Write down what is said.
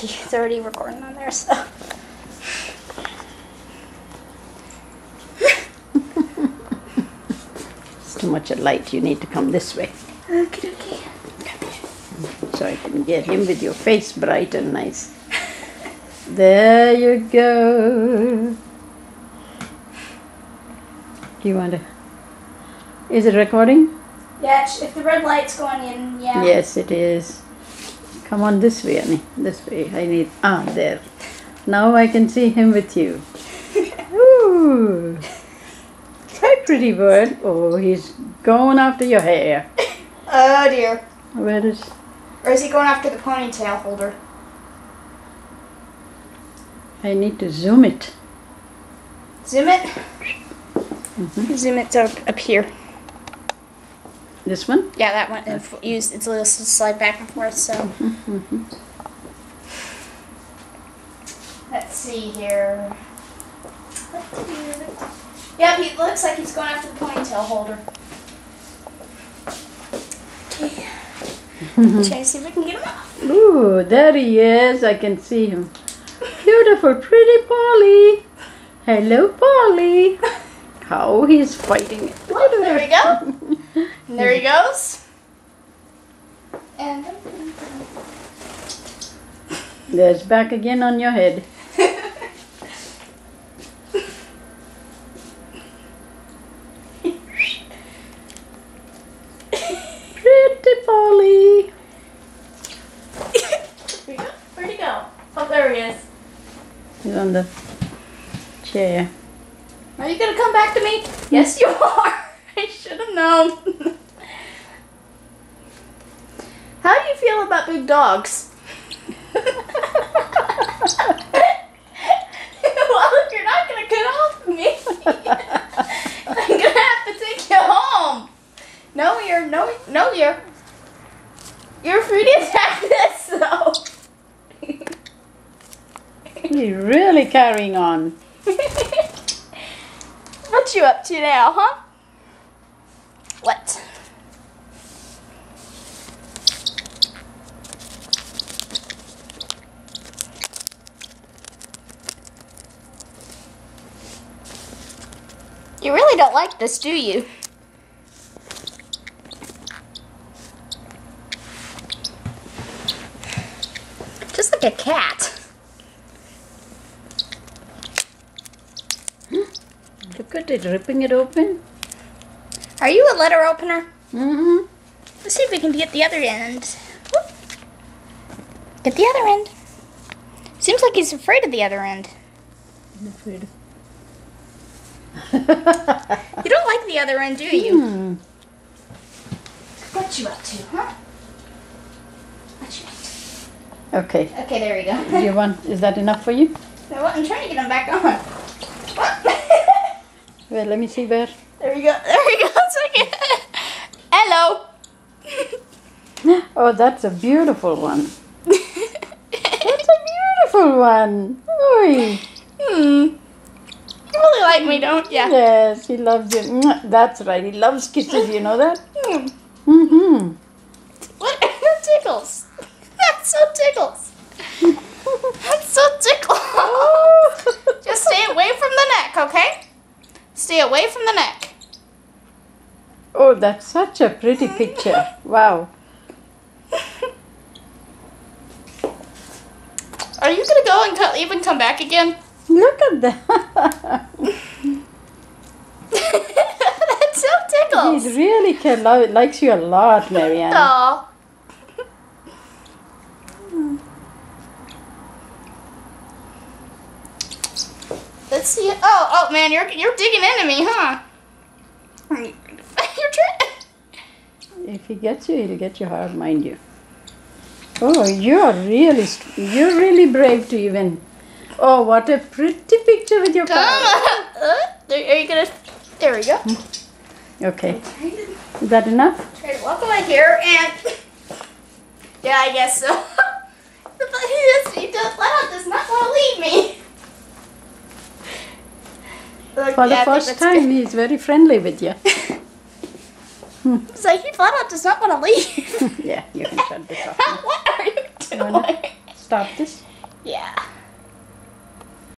It's already recording on there, so. It's too much of light. You need to come this way. Okay, okay. Come here. So I can get him with your face bright and nice. There you go. Do you want to... Is it recording? Yeah, if the red light's going in, yeah. Yes, it is. Come on this way, Annie. This way. I need... Ah, there. Now I can see him with you. Ooh. Hi, pretty bird. Oh, he's going after your hair. Oh, dear. Where is... Or is he going after the ponytail holder? I need to zoom it. Zoom it? Zoom it up here. This one? Yeah, that one. It's a little slide back and forth, so. Let's see here. Yep, he looks like he's going after the ponytail holder. Okay. Try to see if we can get him off. Ooh, there he is. I can see him. Beautiful, pretty Polly. Hello, Polly. How he's fighting it. Look, there we go. And there he goes. And there's back again on your head. Pretty Polly. Where'd he go? Oh, there he is. He's on the chair. Are you going to come back to me? Yes, you are. I should have known. How do you feel about big dogs? Well, if you're not going to get off of me, I'm going to have to take you home. No, you're free to attack this, though. He's really carrying on. What you up to now, huh? What? You really don't like this, do you? Just like a cat. Look at it, ripping it open. Are you a letter opener? Mm-hmm. Let's see if we can get the other end. Whoop. Get the other end. Seems like he's afraid of the other end. I'm afraid. You don't like the other end, do you? What you up to, huh? What you up to? Okay. Okay, there we go. Do you want? Is that enough for you? No, I'm trying to get him back on. Well, let me see where. There we go. There we go. Hello. Oh, that's a beautiful one. That's a beautiful one. Oi. You really like me, don't you? Yes, he loves it. That's right. He loves kisses. You know that? Mm-hmm. What? That tickles. That's so tickles. That's so tickles. Just stay away from the neck, okay? Stay away from the neck. Oh, that's such a pretty picture. Wow. Are you gonna go and even come back again? Look at that. That's so tickles. He really likes you a lot, Marianne. Aw. Let's see. Oh man, you're digging into me, huh? You're trying. If he gets you, he'll get you hard, mind you. Oh, you're really brave to even. Oh, what a pretty picture with your Come on. Are you gonna? There we go. Okay. Is that enough? Try to walk away here and. Yeah, I guess so. He does. Flat does not want to leave me. For the first time, he's very friendly with you. It's like he flat out does not want to leave. Yeah, you can shut this off. What are you doing? start this? Yeah.